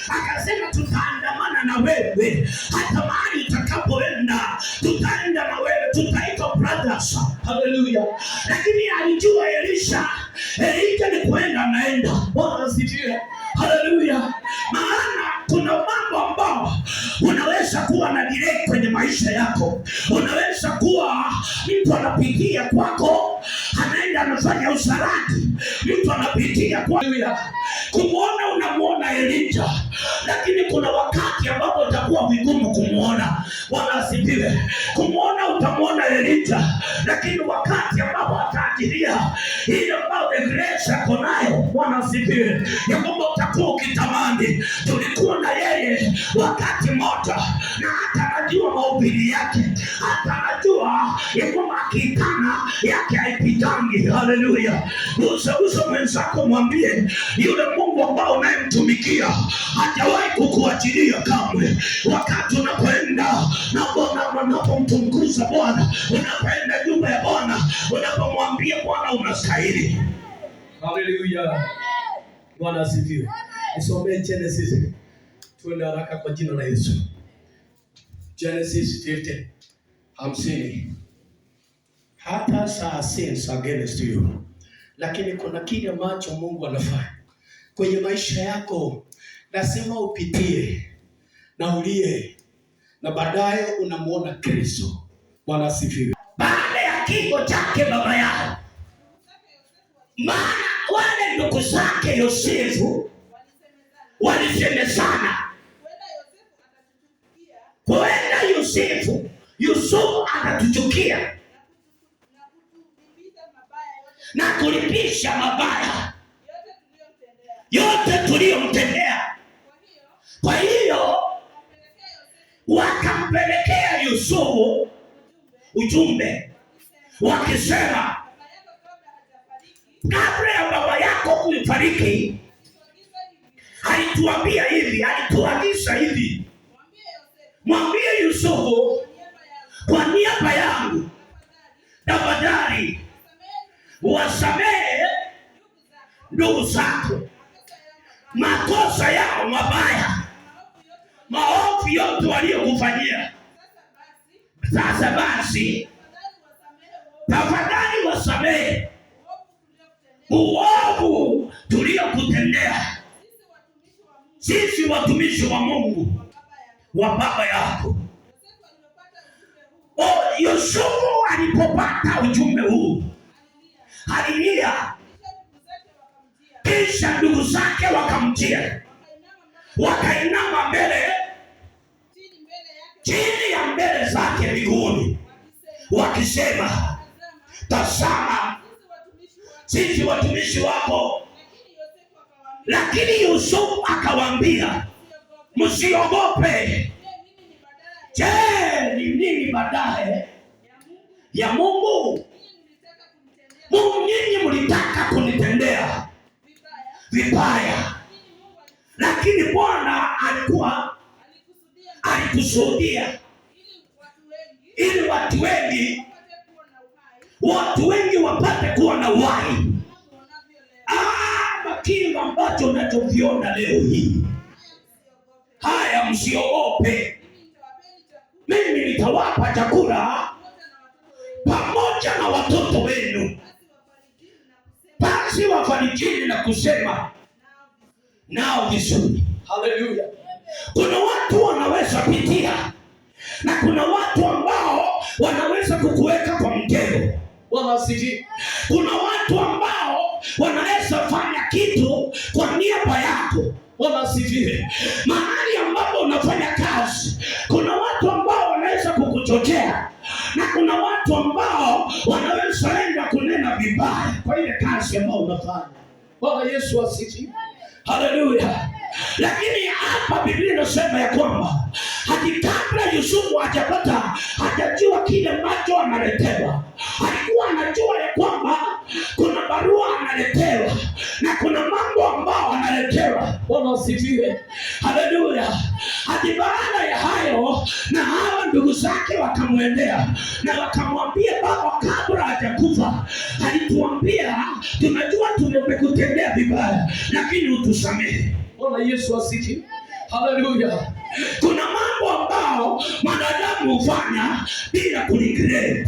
akasema tutaandamana na wewe hata mahali utakapoenda, tutaenda na wewe, tutaitwa brothers. Haleluya. Lakini alijua Elisha ni kuenda anaenda. Bwana asifiwe. Haleluya. Maana kuna mambo ambao unaweza kuwa na delay kwenye maisha yako. Unaweza kuwa mtu anapitia kwako, anaenda anafanya usharati. Mtu anapitia kwa kumuona, unamuona Elijah, lakini kuna wakati ambapo utakuwa vigumu kumuona. Bwana asifiwe. Kumuona utamuona Elijah, lakini wakati ambapo ataajiria ile ambayo the grace yako nayo, Bwana asifiwe, ya kwamba utakuwa ukitamani. Tulikuwa na yeye wakati moja, na hata anajua mahubiri yake, hata anajua ya kwamba akitana yake haipitangi. Haleluya. Uso mwenzako mwambie, yule Mungu ambao unayemtumikia hajawahi kukuachilia kamwe. Wakati unapoenda na Bwana, unapomtukuza Bwana, unapoenda nyumba ya Bwana, unapomwambia Bwana unastahili. Haleluya. Bwana asifiwe. Nisomee Genesis. Tuende haraka kwa jina la Yesu. Genesis 50. Hata saa sins against you. Lakini kuna kile ambacho Mungu anafanya kwenye maisha yako, lazima upitie na ulie, na baadaye unamuona Kristo. Bwana asifiwe. Baada ya kifo chake baba yao, maana wale ndugu zake Yosefu walisemezana, huenda Yusufu atatuchukia na kulipisha mabaya yote tuliyomtendea. Kwa hiyo wakampelekea Yusufu ujumbe wakisema, kabla ya baba yako kufariki alituambia hivi, alituagiza hivi, mwambie Yusufu, kwa niaba yangu tafadhali wasamehe ndugu zako makosa yao mabaya, maovu yote waliokufanyia. Sasa basi tafadhali wasamehe uovu tuliokutendea sisi watumishi wa Mungu wa baba yako. Yusufu alipopata ujumbe huu alilia, kisha ndugu zake wakamjia, wakainama chini ya mbele zake miguuni, wakisema, tazama sisi watumishi wako. Lakini Yusufu akawaambia, msiogope. Je, ni nini baadaye ya Mungu? Nyinyi mlitaka kunitendea vibaya, lakini Bwana alikusudia ili watu wengi wapate kuwa na uhai. Kile ambacho unachokiona leo hii, haya msiogope. Mimi nitawapa chakula pamoja na watoto wenu, basi wafarijini na kusema nao vizuri. Haleluya. Kuna watu wanaweza pitia, na kuna watu ambao wanaweza kukuweka kwa mtego. Kuna watu ambao wanaweza fanya kitu kwa niaba yako. Mahali ambapo unafanya kazi, kuna watu ambao wanaweza kukuchochea, na kuna watu ambao wanaweza enda kunena vibaya kwa ile kazi ambayo unafanya. Bwana Yesu asifiwe. Haleluya. Lakini hapa Biblia inasema ya kwamba hadi kabla Yusufu hajajua kile ambacho analetewa, alikuwa anajua ya kwamba kuna barua analetewa na kuna mambo ambao analetewa. Bwana asifiwe. Haleluya. Hadi baada ya hayo, na hawa ndugu zake wakamwendea na wakamwambia, baba kabla hajakufa alituambia, tunajua tumekutendea vibaya, lakini utusamehe. Bwana Yesu asifiwe. Haleluya. Kuna mambo ambao mwanadamu hufanya bila kuregret.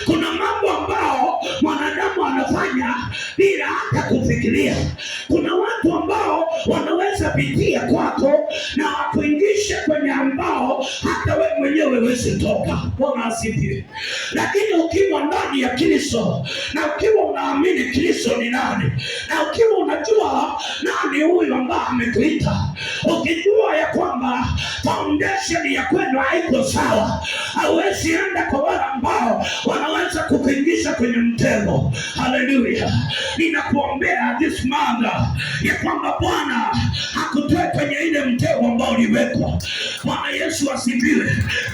Kuna mambo ambao mwanadamu anafanya bila hata kufikiria. Kuna watu ambao wanaweza pitia kwako na wakuingisha kwenye ambao hata wewe mwenyewe huwezi toka. Bwana asifiwe. Lakini ukiwa ndani ya Kristo na ukiwa unaamini Kristo ni nani, na ukiwa unajua nani huyu ambaye amekuita, ukijua ya kwamba foundation ya kwenu haiko sawa, hauwezi enda kwa wale ambao wanaweza kukuingiza kwenye mtego. Haleluya. Ninakuombea this month ya kwamba Bwana hakutoe kwenye ile mtego ambao uliwekwa. Bwana Yesu asifiwe.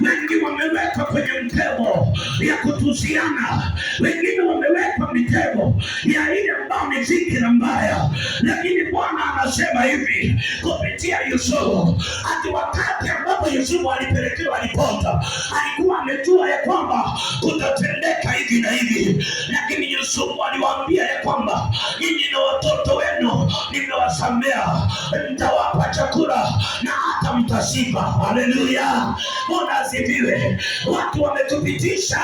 Wengi wamewekwa kwenye mtego ya kutusiana, wengine wamewekwa mitego ya ile ambao ni fikira mbaya, lakini Bwana anasema hivi kupitia Yusufu, hadi wakati ambapo Yusufu alipelekewa ripoti, alikuwa amejua ya kwamba kutatendeka hivi na hivi, lakini Yusufu aliwaambia ya kwamba nyinyi na watoto wenu nimewasamea, nitawapa chakula na hata mtashiba. Haleluya. Bwana asifiwe. Watu wametupitisha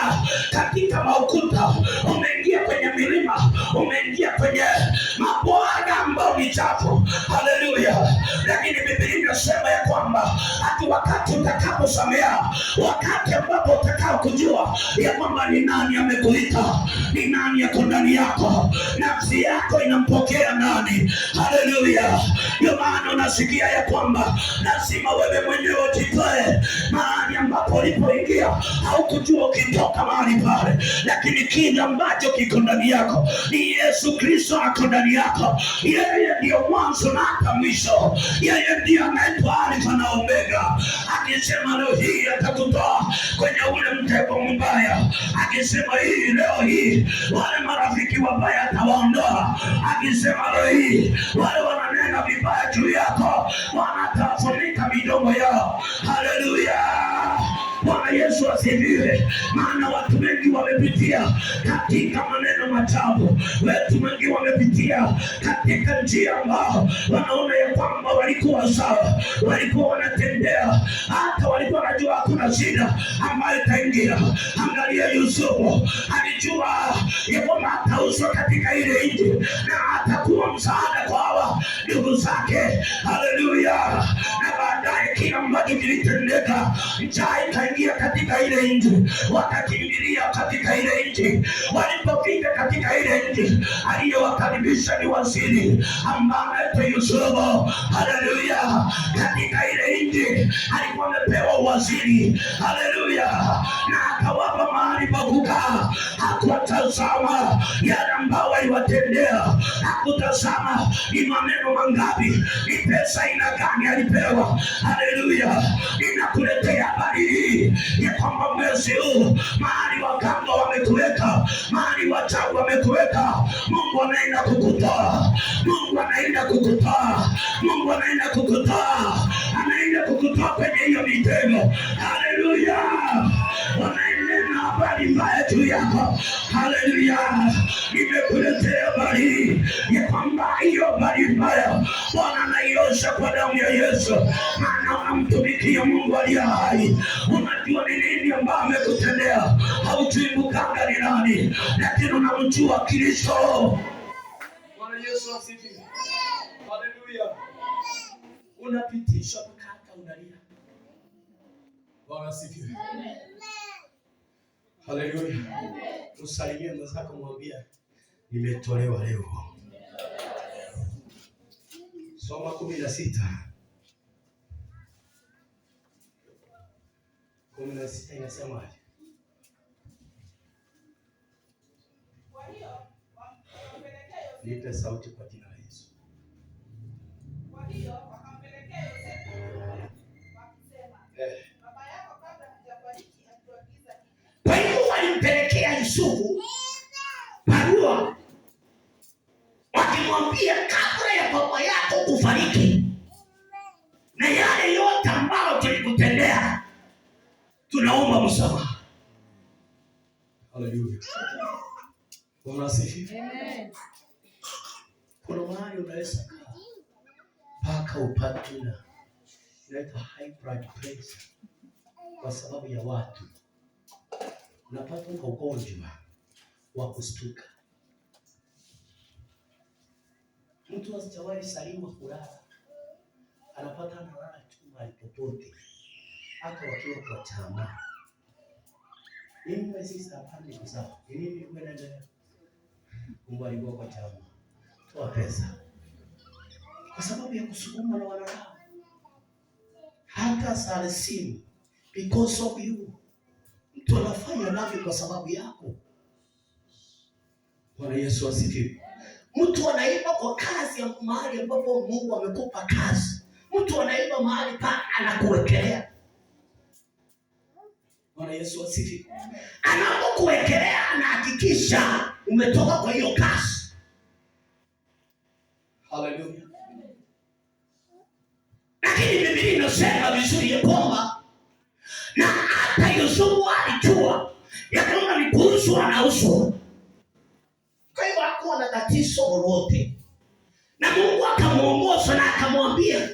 katika maukuta, umeingia kwenye milima, umeingia kwenye mabwaga ambao ni chafu. Haleluya. Lakini Biblia inasema ya kwamba hadi wakati utakaposamea, wakati ambapo utakao kujua ya kwamba ni nani amekuita, ni nani yako ndani yako, nafsi yako inampokea nani. Haleluya. Ndio maana unasikia ya kwamba lazima wewe mwenyewe ujitoe mahali ambapo ulipoingia, haukujua ukitoka mahali pale, lakini kile ambacho kiko ndani yako ni Yesu Kristo ako ndani yako. Yeye ndio mwanzo na hata mwisho. Yeye ndio anaitwa Alfa na Omega. Akisema leo hii atakutoa kwenye ule mtego mbaya, akisema hii leo hii wale marafiki wabaya atawaondoa, akisema leo hii wale wananena vibaya juu yako wanatafunika midomo yao. Haleluya. Bwana Yesu asifiwe. Maana watu wengi wamepitia katika maneno machafu, watu wengi wamepitia katika njia ambao wanaona ya kwamba walikuwa sawa, walikuwa wanatembea, hata walikuwa wanajua hakuna shida ambayo itaingia. Angalia Yusufu, alijua ya kwamba atauzwa katika ile nchi na atakuwa msaada kwa hawa ndugu zake. Haleluya. Na baadaye kila ambacho kilitendeka, njaa ikaingia katika ile nchi, wakakimbilia katika ile nchi. Walipofika katika ile nchi, aliyewakaribisha ni waziri ambaye anaitwa Yusufu. Haleluya. Katika ile nchi alikuwa amepewa waziri. Haleluya. Na akawapa mahali pa kukaa. Hakutazama yale ambao waliwatendea, hakutazama ni maneno mangapi, ni pesa aina gani alipewa. Haleluya. Ninakuletea habari hii ya kwamba mwezi huu mahali waganga wamekuweka, mahali wachawi wamekuweka, Mungu anaenda kukutoa. Mungu anaenda kukutoa. Mungu anaenda kukutoa. Anaenda kukutoa kwenye hiyo mitego. Haleluya. Wanaenena habari mbaya juu yako. Haleluya. Nimekuletea habari ya kwamba hiyo habari mbaya Bwana anaiosha kwa damu ya Yesu. Maana unamtumikia Mungu aliye hai. Unajua ni nini ambaye amekutendea. Haujui mganga ni nani, lakini unamjua Kristo. Bwana Yesu asifiwe. Haleluya. Unapitishwa mpaka unalia. Bwana asifiwe. Haleluya. Usalimie mwenzako, mwambie nimetolewa leo. Soma 16. 16 inasemaje? Kwa hiyo wakampelekea Yosefu. Nipe sauti kwa jina la Yesu. Kwa hiyo wakampelekea Yosefu wakisema, baba yako kabla hajafariki alituagiza hivi. Kwa hiyo walimpelekea Yusufu barua wakimwambia, kabla ya baba yako kufariki na yale yote ambayo tulikutendea, tunaomba msamaha. Haleluya. Bwana asifiwe. Amen. Kuna mahali unaweza kaa mpaka upate inaitwa high blood pressure, kwa sababu ya watu unapata ugonjwa wa kustuka. Mtu asijawahi saliwa kulala, anapata analala tu mahali popote, hata wakiwa kwa chama. Mimi sisi hapana ni sawa. Mimi kwenda Mungu alikuwa kwa chama. Toa pesa. Kwa sababu ya kusukuma na wanadamu. Hata salesimu, because of you. Mtu anafanya navyo kwa sababu yako. Bwana Yesu asifiwe. Mtu anaiba kwa kazi ya mahali ambapo Mungu amekupa kazi. Mtu anaiba mahali pa anakuwekelea. Bwana Yesu asifiwe. Anapokuwekelea anahakikisha umetoka kwa hiyo kazi. Haleluya. Lakini Biblia inasema vizuri ya kwamba na hata Yusufu alijua ya kwamba ni kuhusu anahusu. Kwa hivyo hakuwa na tatizo lolote. Na Mungu akamuongoza na akamwambia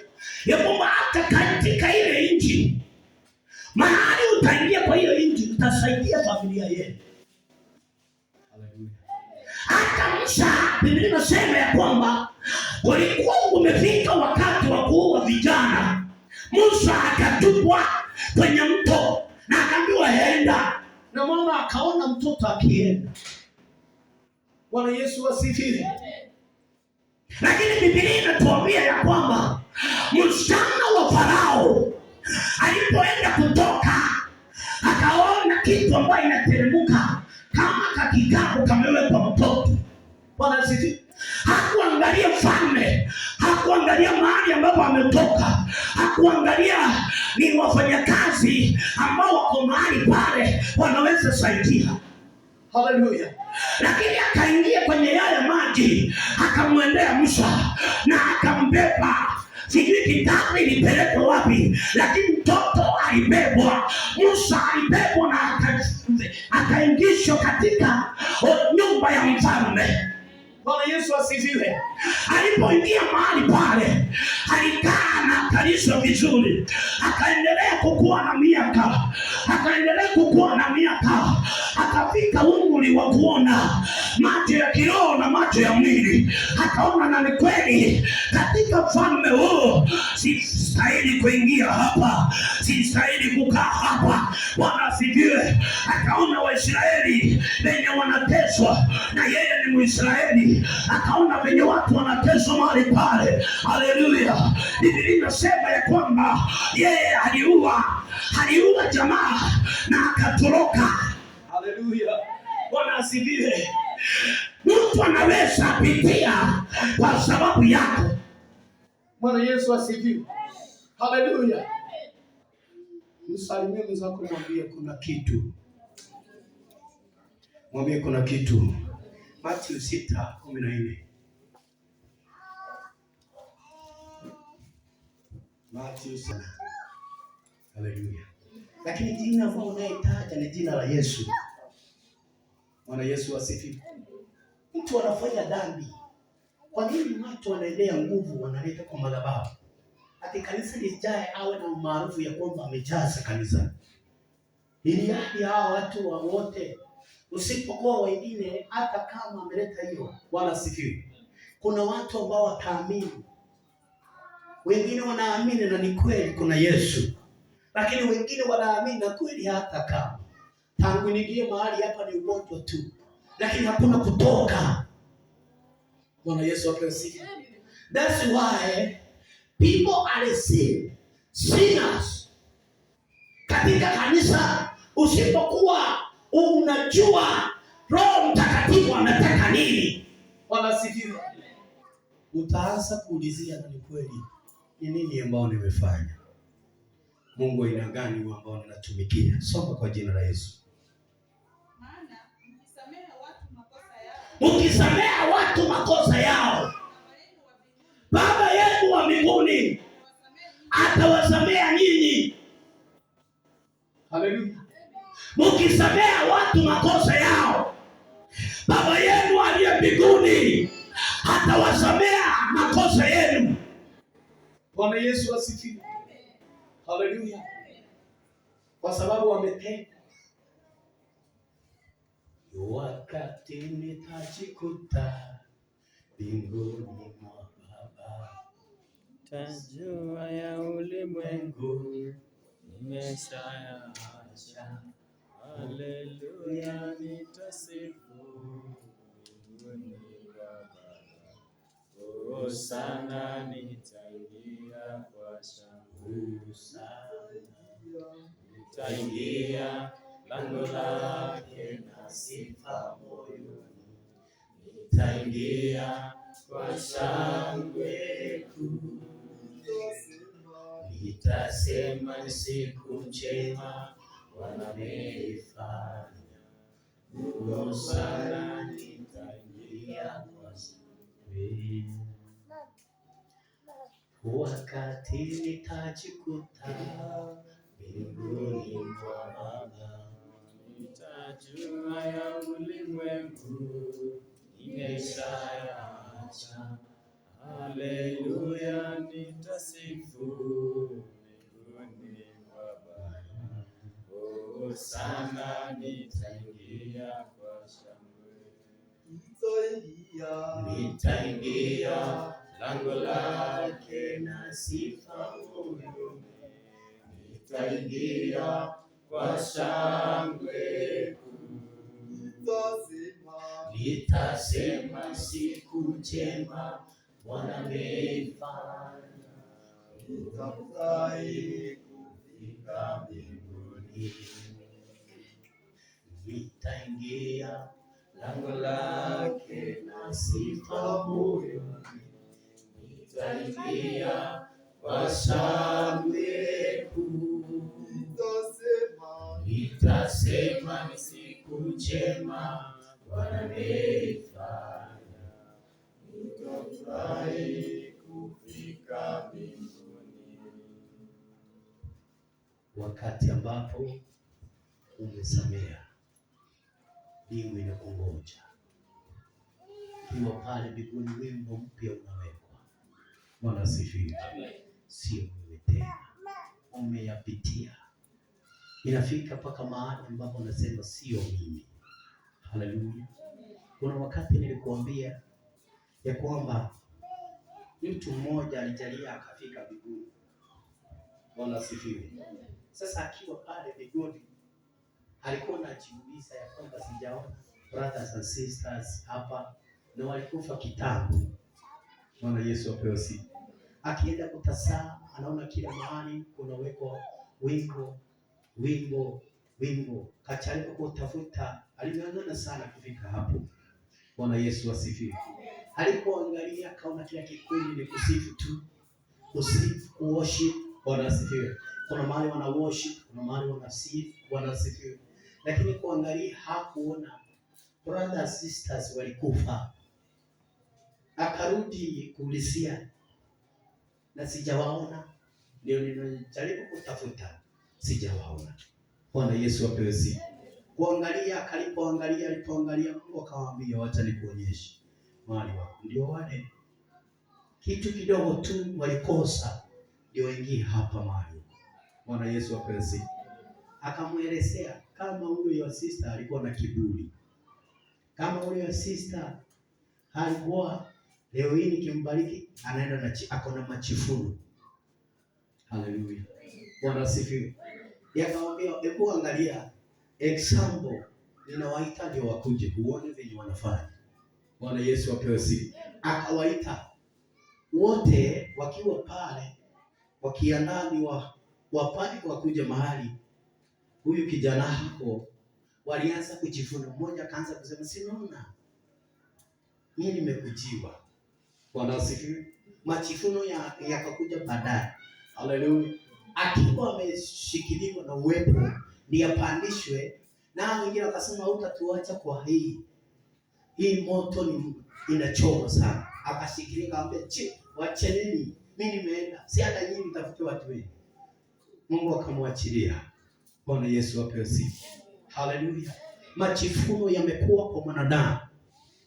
ya kwamba hata katika ile nchi mahali utaingia kwa hiyo nchi utasaidia familia yenu. Haleluya. Hata Musa, Biblia inasema ya kwamba ulikuwa umefika wakati wa kuua vijana. Musa akatupwa kwenye mto na akaambiwa enda. Na mama akaona mtoto akienda. Bwana Yesu asifiwe. Lakini Biblia inatuambia ya kwamba msichana wa Farao alipoenda kutoka akaona kitu ambayo inateremka kama kakikapu kamewekwa mtoto. Bwana asifiwe. Hakuangalia mfalme, hakuangalia mahali ambapo ametoka, hakuangalia ni wafanyakazi ambao wako mahali pale wanaweza saidia. Haleluya. Lakini akaingia kwenye yale maji, akamwendea Musa na akambeba. Sijui kitabu ilipelekwa wapi, lakini mtoto alibebwa. Musa alibebwa na akaingishwa katika nyumba ya mfalme. Bwana Yesu asifiwe. Alipoingia mahali pale, alikaa na akalishwa vizuri. Akaendelea kukua na miaka. Akafika umri wa kuona macho ya kiroho na macho ya mwili. Akaona na ni kweli katika ufalme huu sistahili kuingia hapa, sistahili kukaa hapa. Bwana asifiwe. Akaona Waisraeli wenye wanateswa na yeye ni Mwisraeli. Akaona wenye watu wanateswa mahali pale. Haleluya. Biblia inasema ya kwamba yeye aliua jamaa na akatoroka. Haleluya. Bwana asifiwe. Mtu anaweza pitia kwa sababu yako. Bwana Yesu asifiwe. Haleluya. Msalimie mzako, mwambie kuna kitu. Mwambie kuna kitu. Mathayo 6:14. Mathayo 6. Haleluya. Lakini jina ambalo unayetaja ni jina la Yesu. Bwana Yesu asifiwe. Mtu anafanya dhambi. Kwa nini watu wanaendea nguvu wanaleta kwa madhabahu? Ati kanisa lijae awe na umaarufu ya kwamba amejaza kanisa. Ili hadi hao watu wote usipokuwa wengine hata kama ameleta hiyo. Bwana asifiwe. Kuna watu ambao wataamini. Wengine wanaamini na ni kweli kuna Yesu. Lakini wengine wanaamini na kweli hata kama tangu niingie mahali hapa ni ugonjwa tu. Lakini hakuna kutoka. Bwana Yesu asifiwe. That's why people are sinners. Katika kanisa usipokuwa unajua Roho Mtakatifu anataka nini, Bwana asifiwe, utaanza kuulizia na ni kweli ni nini ambao nimefanya? Mungu aina gani ambao ninatumikia? Soma kwa jina la Yesu. Maana mkisamea watu makosa yao, Baba yenu wa mbinguni atawasamea nyinyi. Haleluya. Mkisamea watu makosa yao, Baba yenu aliye mbinguni atawasamea makosa yenu. Bwana Yesu asifiwe. Haleluya. Kwa sababu wametenda. Wakati nitajikuta mbinguni mwa Baba, tajua ya ulimwengu nimeshayaacha. Haleluya, nitasifu mbinguni mwa Baba. Hosana, nitaingia kwa shangwe sana. Nitaingia lango lake na sifa moyoni. Nitaingia kwa shangwe kuu. Nitasema ni siku njema Bwana ameifanya. Hosana, nitaingia kwa shangwe. Wakati nitajikuta mbinguni mwa Baba, nitajua ya ulimwengu nimeshayaacha. Haleluya, nitasifu mbinguni mwa Baba. Hosana, nitaingia kwa shangwe. Nitaingia lango lake na sifa moyoni. Nitaingia kwa shangwe kuu. Nitasema siku njema Bwana ameifanya. Nitafurahi kufika mbinguni. Nitaingia lango lake na sifa moyoni. Nitaingia kwa shangwe kuu. Nitasema ni siku njema Bwana ameifanya. Nitafurahi kufika mbinguni. Wakati ambapo umesamea, mbingu inakungoja. Ukiwa pale mbinguni, wimbo mpya unawekwa. Bwana asifiwe. Sio wewe tena, umeyapitia. Inafika mpaka mahali ambapo unasema sio mimi. Haleluya. Kuna wakati nilikuambia ya kwamba mtu mmoja alijalia akafika mbinguni. Bwana asifiwe. Sasa akiwa pale mbinguni, alikuwa anajiuliza ya kwamba sijaona brothers and sisters hapa na walikufa kitambo. Bwana Yesu apewe sifa. Akienda kutazama, anaona kila mahali kunawekwa wimbo. Kacharibu kutafuta, aling'ang'ana sana kufika hapo. Bwana Yesu asifiwe. Alipoangalia kaona kila kikundi ni kusifu tu. Kusifu, worship. Bwana asifiwe. Kuna mahali wana worship, kuna mahali wana sifu. Bwana asifiwe. Lakini kuangalia hakuona brothers sisters walikufa. Akarudi kuulizia, na sijawaona. Ndio ninajaribu kutafuta, sijawaona. Bwana Yesu apewe sifa. Kuangalia, alipoangalia Mungu akamwambia, wacha nikuonyeshe mahali wako. Ndio wale kitu kidogo tu walikosa ndio waingie hapa mahali. Bwana Yesu apewe sifa. Akamuelezea kama huyo ya sister alikuwa na kiburi. Kama huyo ya sister alikuwa leo hii nikimbariki anaenda na ako na machifuno. Haleluya. Bwana asifiwe. Yakamwambia, hebu angalia example, ninawaita ndio wakuje uone venye wanafanya. Bwana Yesu apewe sifa. Akawaita wote wakiwa pale wakiandaa ni wapani wakuja mahali. Huyu kijana hapo walianza kujifuna. Mmoja akaanza kusema, sinaona mimi nimekujiwa. Bwana asifiwe. Machifuno yakakuja baadaye. Haleluya. Akiwa ameshikiliwa na uwepo ni apandishwe, na wengine wakasema hutatuacha kwa hii moto ni inachoma sana. Akashikilia akamwambia, wacheleni, mimi nimeenda, si hata nyinyi mtafute watu wengi. Mungu akamwachilia. Bwana Yesu apewe sifa. Haleluya. Machifuno yamekuwa kwa mwanadamu,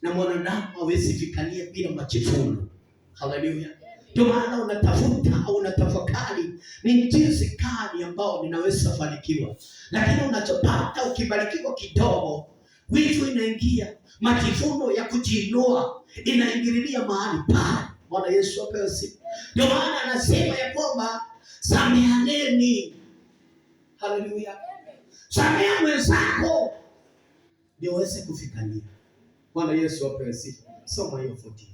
na mwanadamu hawezi fikania bila machifuno. Haleluya. Ndio maana unatafuta au unatafakari ni jinsi gani ambao ninaweza fanikiwa. Lakini unachopata ukibarikiwa kidogo, wivu inaingia, majivuno ya kujiinua inaingililia mahali pale. Bwana Yesu apewe sifa. Ndio maana anasema ya kwamba samehaneni. Haleluya. Samea mwenzako ndio uweze kufikania. Bwana Yesu apewe sifa. Soma hiyo 14.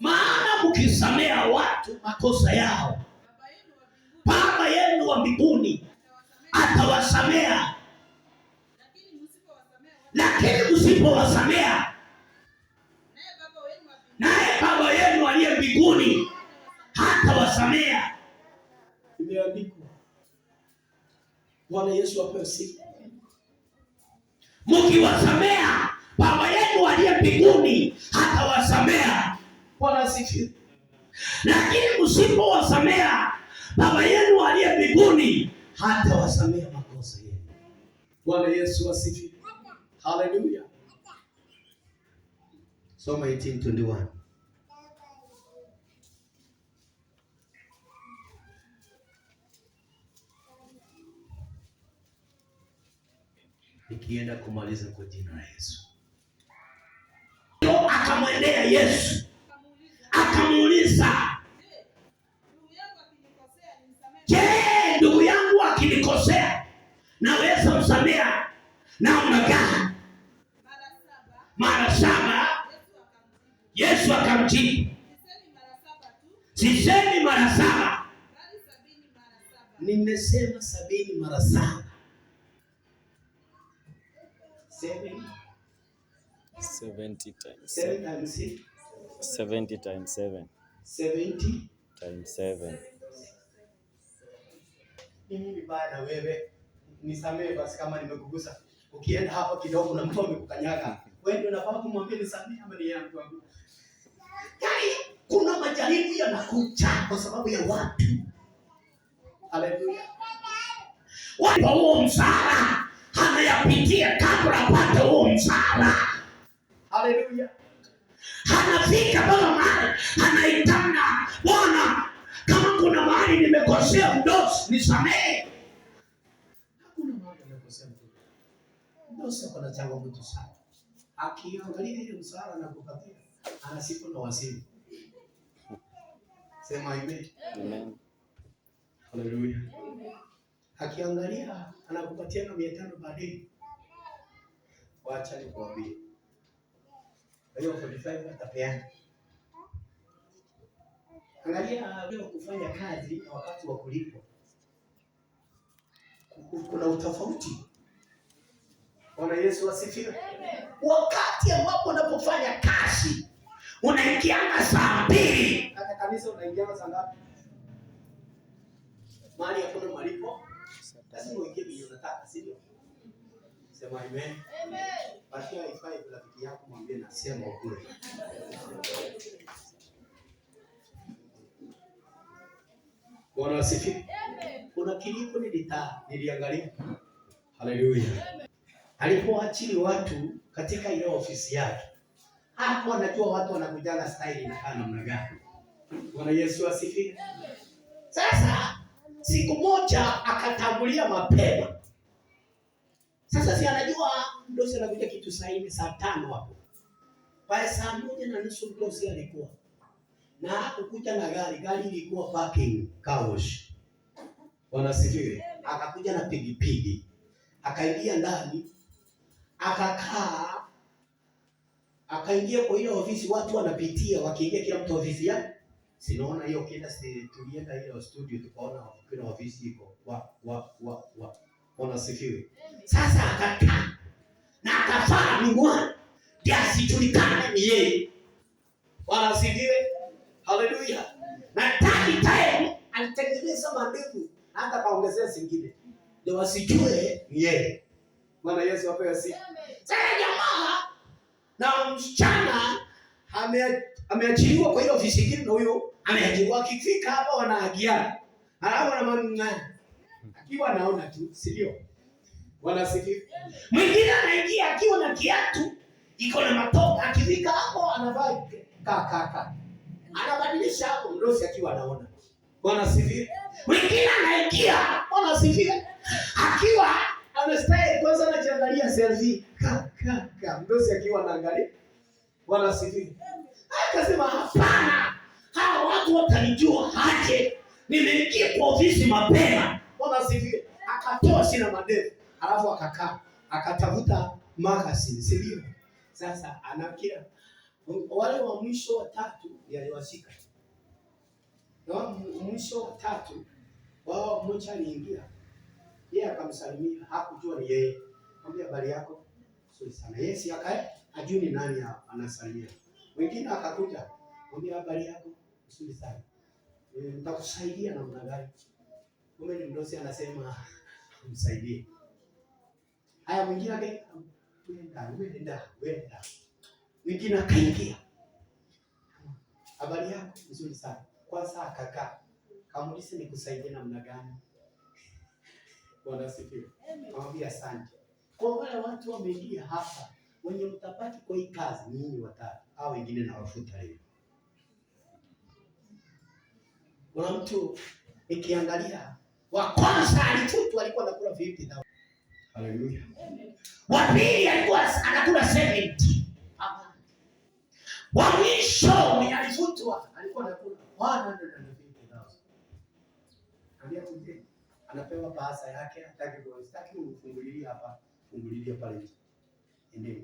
Maana mkisamea watu makosa yao, Baba yenu wa mbinguni atawasamea. Lakini msipowasamea, naye Baba yenu aliye mbinguni hatawasamea. Imeandikwa. Bwana Yesu apewe sifa. Mkiwasamea, Baba yenu aliye mbinguni hatawasamea. Bwana asifiwe. Lakini msipowasamea, Baba yenu aliye mbinguni hatawasamea makosa yenu. Bwana Yesu asifiwe. Haleluya. Soma 18:21. Nikienda kumaliza kwa jina la Yesu. Akamwendea Yesu akamuuliza, je, ndugu yangu akinikosea naweza msamea namna gani? Mara 7. Yesu akamjibu, sisemi mara 7, nimesema 70 mara 7. 70 times 7. Mimi vibaya na wewe. Nisamehe basi kama nimekugusa. Ukienda hapa kidogo na mtu amekukanyaga, wewe ndio unafaa kumwambia nisamehe ama ni yangu wangu. Yaani kuna majaribu yanakuja kwa sababu ya watu. Haleluya. Watu huo msara anayapitia kabla apate huo msara. Haleluya. Anafika mpaka mahali anaitana, Bwana, kama kuna mahali nimekosea mdosi nisamehe. Hakuna mahali amekosea mdosi. Mdosi akona changamoto sana. Akiangalia ile msara na kupatia, anasifu na wasifu. Sema amen. Amen. Haleluya. Akiangalia anakupatia na 500 baadaye. Wacha nikwambie. Hiyo 45 atapeana. Angalia leo kufanya kazi na wakati wa kulipwa. Kuna utofauti. Bwana Yesu asifiwe. Wakati ambapo unapofanya kazi unaingiana saa 2. Hata kanisa unaingiana saa ngapi? Mali hakuna malipo. Lazima uingie bila unataka, sivyo? Sema amen. Amen. Basi haifai rafiki yako mwambie nasema ukweli. Bwana asifiwe. Amen. Kuna kilipo niliangalia. Haleluya. Alipoachili watu katika ile ofisi yake, hapo anajua watu wanakujana style inakaa namna gani. Bwana Yesu asifiwe. Sasa siku moja akatangulia mapema. Sasa si anajua mdosi anakuja kitu saa 4 saa 5 hapo. Pale saa 1:30 mdosi alikuwa. Na hakukuja na gari ilikuwa parking car wash. Bwana asifiwe. Akakuja na pigipigi. Akaingia ndani. Akakaa. Akaingia kwa ile ofisi, watu wanapitia wakiingia kila mtu ofisi yake. Sinaona hiyo kila tulienda ile studio tukaona kuna ofisi iko. Bwana asifiwe. Sasa akakaa na akafaa miwani ndio asijulikane ni yeye. Bwana asifiwe. Haleluya. Na time alitengeneza mandevu hata kaongezea zingine ndio wasijue ni yeye. Bwana Yesu apewe sifa. Sasa jamaa na msichana ameachiliwa kwa hiyo ofisi nyingine, na huyo ameajiriwa. Akifika hapa wanaagiana, alafu na mang'ana akiwa anaona tu, sio? Bwana asifiwe. Mwingine anaingia akiwa na kiatu iko na matoka. Akifika hapo anavaa kaka. Anabadilisha hapo mdosi akiwa anaona. Bwana sifiwe. Mwingine anaingia, Bwana sifiwe. Akiwa anastay kwanza anajiangalia selfie. Kaka mdosi akiwa anaangalia. Bwana sifiwe. Akasema hapana. Hawa watu watanijua aje? Nimeingia kwa ofisi mapema. Bwana sifiwe. Akatoa sina madevu. Alafu akakaa. Akatafuta magazine, sivyo? Sasa anakia wale wa mwisho wa tatu yaliwashika. Na mwisho wa tatu wao mmoja aliingia. Yeye akamsalimia, hakujua ni yeye. Mwambie habari yako. Sio sana. Yeye akae hajui ni nani anasalimia. Wengine akakuja. Mwambie habari yako. Sio sana. Nitakusaidia namna gani? Mume ni mdosi anasema msaidie. Haya mwingine akaenda. Wenda. Mwingine akaingia. Habari yako nzuri sana. Kwanza akakaa. Kamuuliza nikusaidie namna gani? Bwana asifiwe. Mwambie asante. Kwa wale watu wameingia hapa, wenye mtabaki kwa hii kazi nyinyi watatu, au wengine na wafuta leo. Kuna mtu ikiangalia wa kwanza alifutwa alikuwa anakula 50,000. Haleluya. Wa pili alikuwa anakula 70. Wa mwisho mwenye alifutwa alikuwa anakula 150,000. Anambia kuje anapewa pesa yake, hataki kumfungulia hapa, fungulilia pale nje. Ndio.